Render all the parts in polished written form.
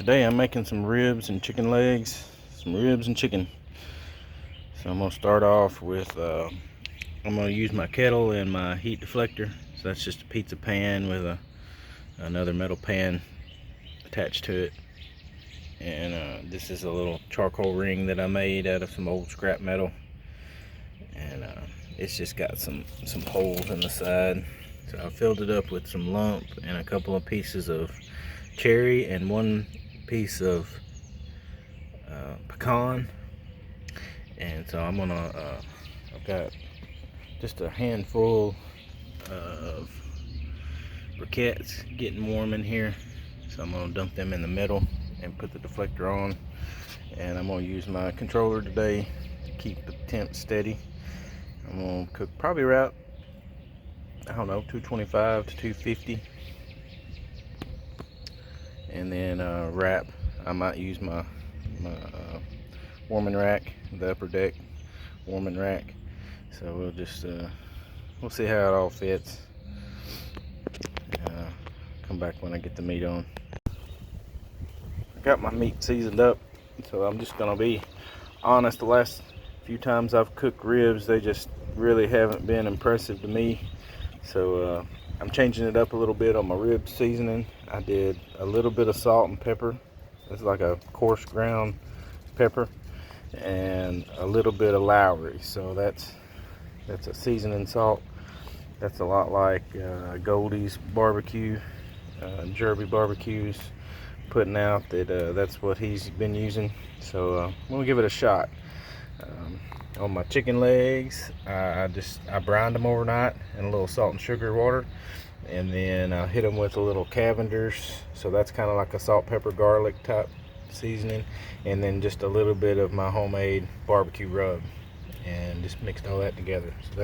Today I'm making some ribs and chicken legs, some ribs and chicken. So I'm gonna start off with, I'm gonna use my kettle and my heat deflector. So that's just a pizza pan with another metal pan attached to it. And this is a little charcoal ring that I made out of some old scrap metal. And it's just got some holes in the side. So I filled it up with some lump and a couple of pieces of cherry and one piece of pecan. And so I'm gonna I've got just a handful of briquettes getting warm in here, so I'm gonna dump them in the middle and put the deflector on. And I'm gonna use my controller today to keep the temp steady. I'm gonna cook probably around, I don't know, 225 to 250, and then wrap. I might use my warming rack, the upper deck warming rack. So we'll just we'll see how it all fits. Come back when I get the meat on. I got my meat seasoned up, so I'm just gonna be honest. The last few times I've cooked ribs, they just really haven't been impressive to me. So I'm changing it up a little bit on my rib seasoning. I did a little bit of salt and pepper. It's like a coarse ground pepper, and a little bit of Lowry. So that's a seasoning salt. That's a lot like Goldie's barbecue, Jerby barbecues putting out that that's what he's been using. So we'll give it a shot. On my chicken legs, I brined them overnight in a little salt and sugar water, and then I hit them with a little Cavender's. So that's kind of like a salt, pepper, garlic type seasoning, and then just a little bit of my homemade barbecue rub, and just mixed all that together. So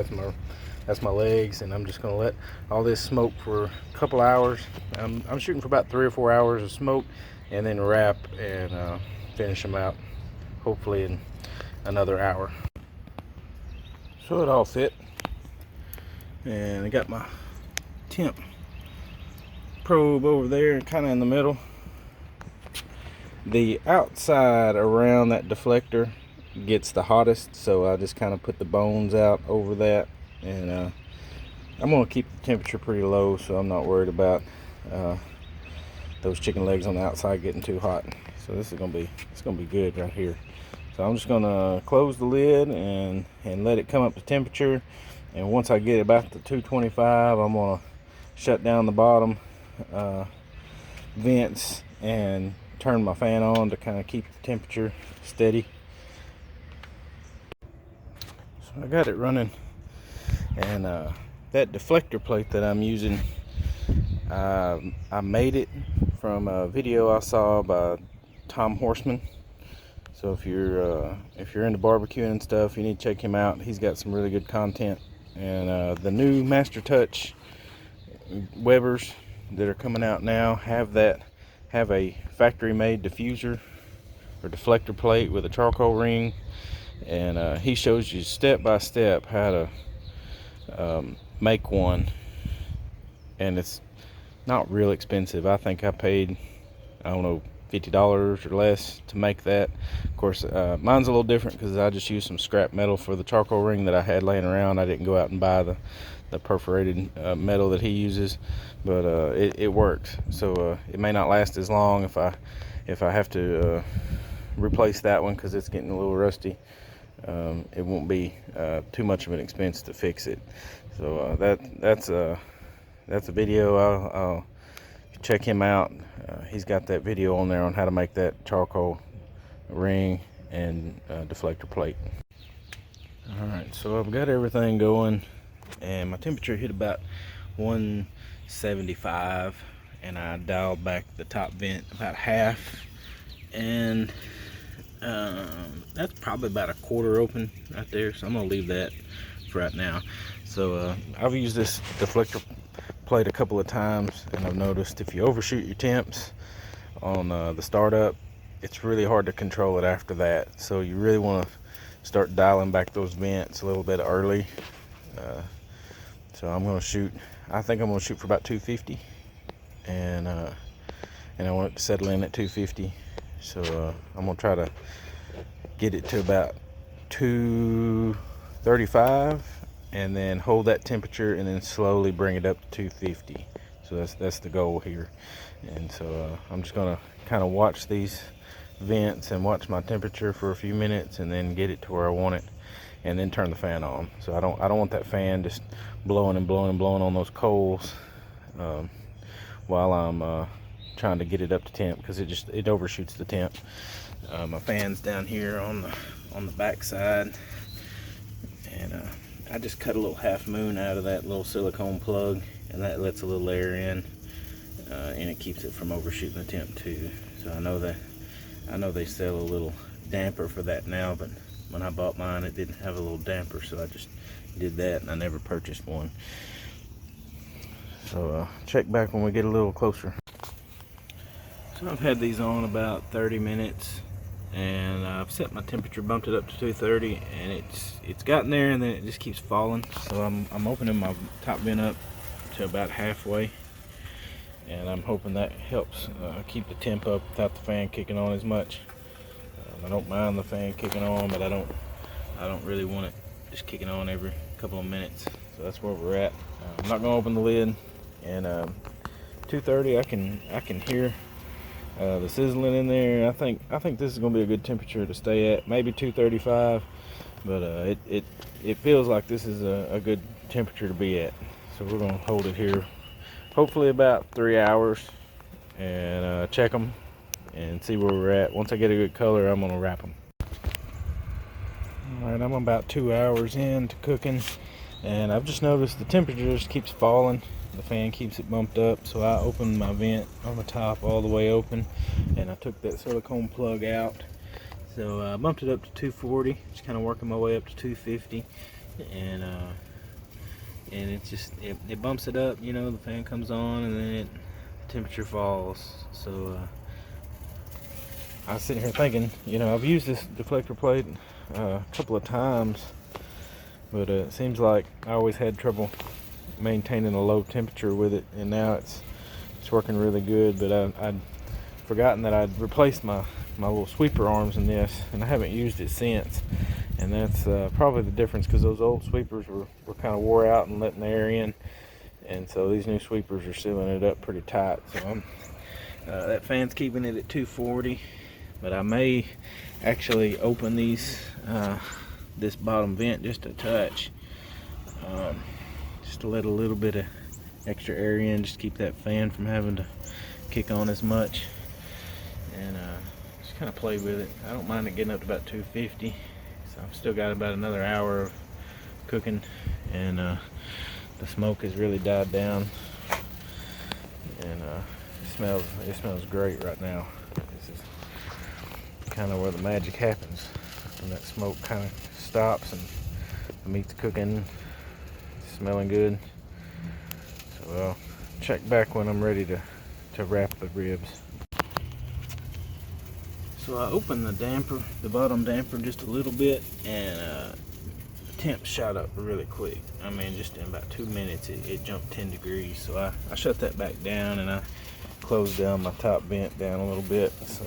that's my legs, and I'm just gonna let all this smoke for a couple hours. I'm shooting for about 3 or 4 hours of smoke, and then wrap and finish them out hopefully in another hour. So it all fit, and I got my temp probe over there kind of in the middle. The outside around that deflector gets the hottest, so I just kind of put the bones out over that, and I'm going to keep the temperature pretty low, so I'm not worried about those chicken legs on the outside getting too hot. So this is going to be good right here. So I'm just going to close the lid and let it come up to temperature, and once I get about to 225, I'm going to shut down the bottom vents and turn my fan on to kind of keep the temperature steady. So I got it running, and that deflector plate that I'm using, I made it from a video I saw by Tom Horseman. So if you're into barbecuing and stuff, you need to check him out. He's got some really good content. And the new Master Touch Webers that are coming out now have a factory made diffuser or deflector plate with a charcoal ring, and he shows you step by step how to make one, and it's not real expensive. I think I paid, I don't know, $50 or less to make that. Of course, mine's a little different because I just used some scrap metal for the charcoal ring that I had laying around. I didn't go out and buy the perforated metal that he uses, but it works. So it may not last as long if I have to replace that one because it's getting a little rusty. It won't be too much of an expense to fix it. So that's a video. I'll check him out. He's got that video on there on how to make that charcoal ring and deflector plate. Alright, so I've got everything going, and my temperature hit about 175, and I dialed back the top vent about half, and that's probably about a quarter open right there, so I'm gonna leave that for right now. So I've used this deflector plate a couple of times, and I've noticed if you overshoot your temps on the startup, it's really hard to control it after that. So you really want to start dialing back those vents a little bit early. So I'm going to shoot, I think I'm going to shoot for about 250, and and I want it to settle in at 250. So I'm gonna try to get it to about 235 and then hold that temperature and then slowly bring it up to 250. So that's the goal here. And so I'm just gonna kind of watch these vents and watch my temperature for a few minutes and then get it to where I want it, and then turn the fan on. So I don't want that fan just blowing and blowing and blowing on those coals while I'm trying to get it up to temp, because it overshoots the temp. My fan's down here on the back side, and I just cut a little half moon out of that little silicone plug, and that lets a little air in, and it keeps it from overshooting the temp too. So I know they sell a little damper for that now, but when I bought mine it didn't have a little damper, so I just did that and I never purchased one. So check back when we get a little closer. So I've had these on about 30 minutes, and I've set my temperature, bumped it up to 230, and it's gotten there, and then it just keeps falling. So I'm opening my top vent up to about halfway, and I'm hoping that helps keep the temp up without the fan kicking on as much. I don't mind the fan kicking on, but I don't really want it just kicking on every couple of minutes. So that's where we're at. I'm not gonna open the lid, and 230 I can hear the sizzling in there. I think this is gonna be a good temperature to stay at. Maybe 235, but it feels like this is a good temperature to be at. So we're gonna hold it here, hopefully about 3 hours, and check them and see where we're at. Once I get a good color, I'm gonna wrap them. All right, I'm about 2 hours into cooking, and I've just noticed the temperature just keeps falling. The fan keeps it bumped up, so I opened my vent on the top all the way open, and I took that silicone plug out. So I bumped it up to 240, just kind of working my way up to 250, and it bumps it up, you know. The fan comes on, and then temperature falls. So I was sitting here thinking, you know, I've used this deflector plate a couple of times, but it seems like I always had trouble maintaining a low temperature with it, and now it's working really good. But I'd forgotten that I'd replaced my little sweeper arms in this, and I haven't used it since, and that's probably the difference, because those old sweepers were kind of wore out and letting the air in, and so these new sweepers are sealing it up pretty tight. So that fan's keeping it at 240, but I may actually open these this bottom vent just a touch, just to let a little bit of extra air in, just keep that fan from having to kick on as much, and just kind of play with it. I don't mind it getting up to about 250, so I've still got about another hour of cooking, and the smoke has really died down, and it smells great right now. This is kind of where the magic happens, when that smoke kind of stops and the meat's cooking, smelling good. So I'll check back when I'm ready to wrap the ribs. So I opened the bottom damper just a little bit, and the temp shot up really quick. I mean, just in about 2 minutes it jumped 10 degrees. So I shut that back down, and I closed down my top vent down a little bit. So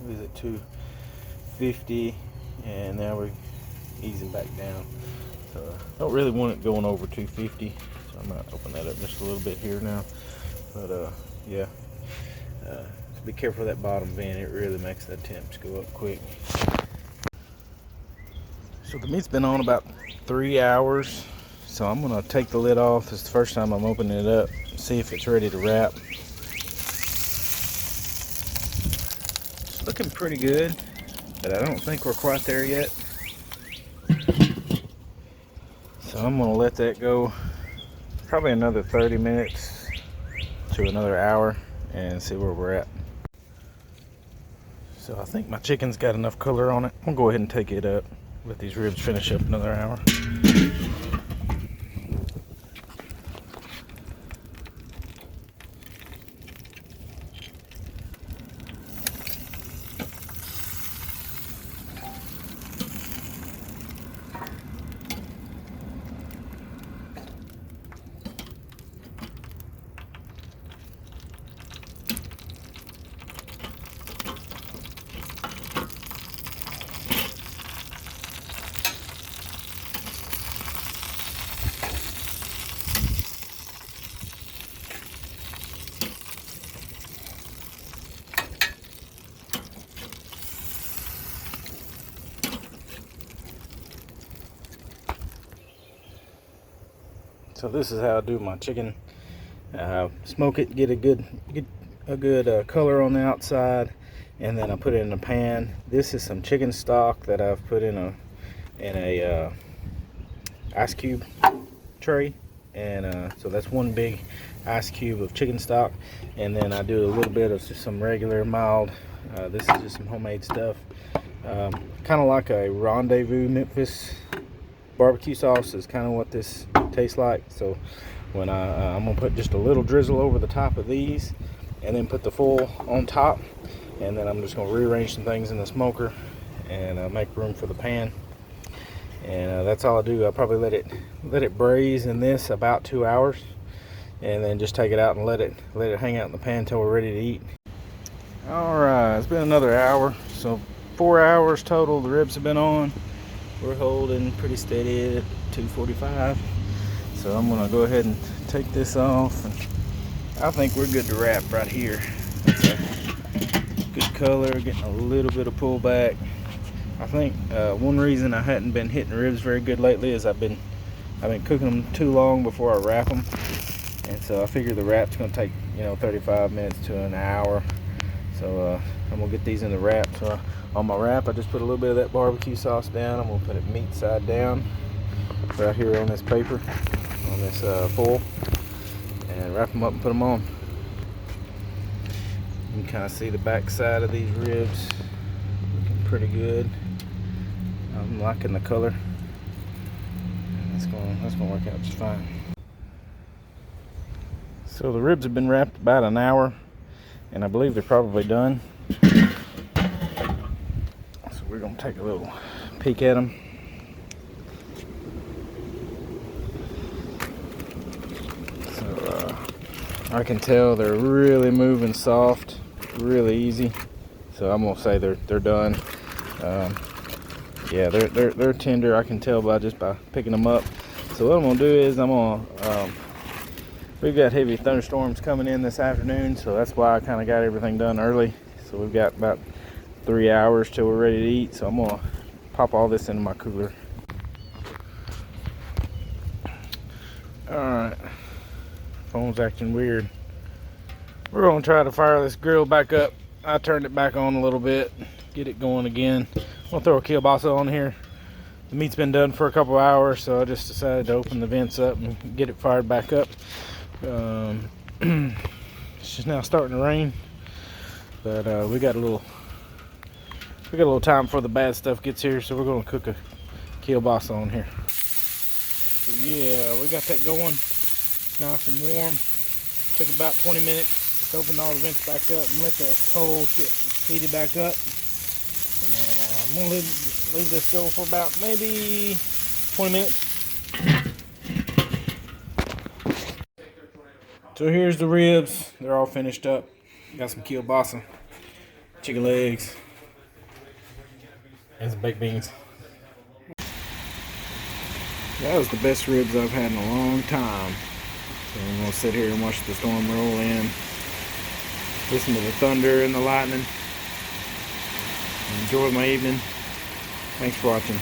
it was at 250, and now we're easing back down. So I don't really want it going over 250, so I might open that up just a little bit here now. But yeah, be careful of that bottom vent. It really makes the temps go up quick. So the meat's been on about 3 hours, so I'm gonna take the lid off. This is the first time I'm opening it up, see if it's ready to wrap. It's looking pretty good, but I don't think we're quite there yet. So I'm gonna let that go probably another 30 minutes to another hour and see where we're at. So I think my chicken's got enough color on it. I'm gonna go ahead and take it up, let these ribs finish up another hour. So this is how I do my chicken. Smoke it, get a good color on the outside, and then I put it in a pan. This is some chicken stock that I've put in a ice cube tray, and so that's one big ice cube of chicken stock. And then I do a little bit of just some regular mild. This is just some homemade stuff, kind of like a Rendezvous Memphis barbecue sauce is kind of what this tastes like. So when I'm gonna put just a little drizzle over the top of these, and then put the full on top, and then I'm just gonna rearrange some things in the smoker and make room for the pan. And that's all I do. I'll probably let it braise in this about 2 hours, and then just take it out and let it hang out in the pan until we're ready to eat. All right, it's been another hour, so 4 hours total. The ribs have been on. We're holding pretty steady at 245. So I'm gonna go ahead and take this off, and I think we're good to wrap right here. That's a good color, getting a little bit of pullback. I think one reason I hadn't been hitting ribs very good lately is I've been cooking them too long before I wrap them, and so I figure the wrap's gonna take 35 minutes to an hour. So I'm gonna get these in the wrap. So on my wrap, I just put a little bit of that barbecue sauce down. I'm gonna put it meat side down right here on this paper, on this foil, and wrap them up and put them on. You can kind of see the back side of these ribs looking pretty good. I'm liking the color, and that's gonna work out just fine. So the ribs have been wrapped about an hour, and I believe they're probably done. So we're gonna take a little peek at them. So I can tell they're really moving soft, really easy. So I'm gonna say they're done. Yeah, they're tender. I can tell by picking them up. So what I'm gonna do is we've got heavy thunderstorms coming in this afternoon, so that's why I kind of got everything done early. So we've got about 3 hours till we're ready to eat. So I'm gonna pop all this into my cooler. All right, phone's acting weird. We're gonna try to fire this grill back up. I turned it back on a little bit, get it going again. I'm gonna throw a kielbasa on here. The meat's been done for a couple hours, so I just decided to open the vents up and get it fired back up. It's just now starting to rain, but we got a little time before the bad stuff gets here, so we're gonna cook a kielbasa on here. So yeah, we got that going, nice and warm. Took about 20 minutes. Just opened all the vents back up and let the coals get heated back up. And I'm gonna leave this go for about maybe 20 minutes. So here's the ribs. They're all finished up. Got some kielbasa, chicken legs, and some baked beans. That was the best ribs I've had in a long time. So I'm gonna sit here and watch the storm roll in, listen to the thunder and the lightning, enjoy my evening. Thanks for watching.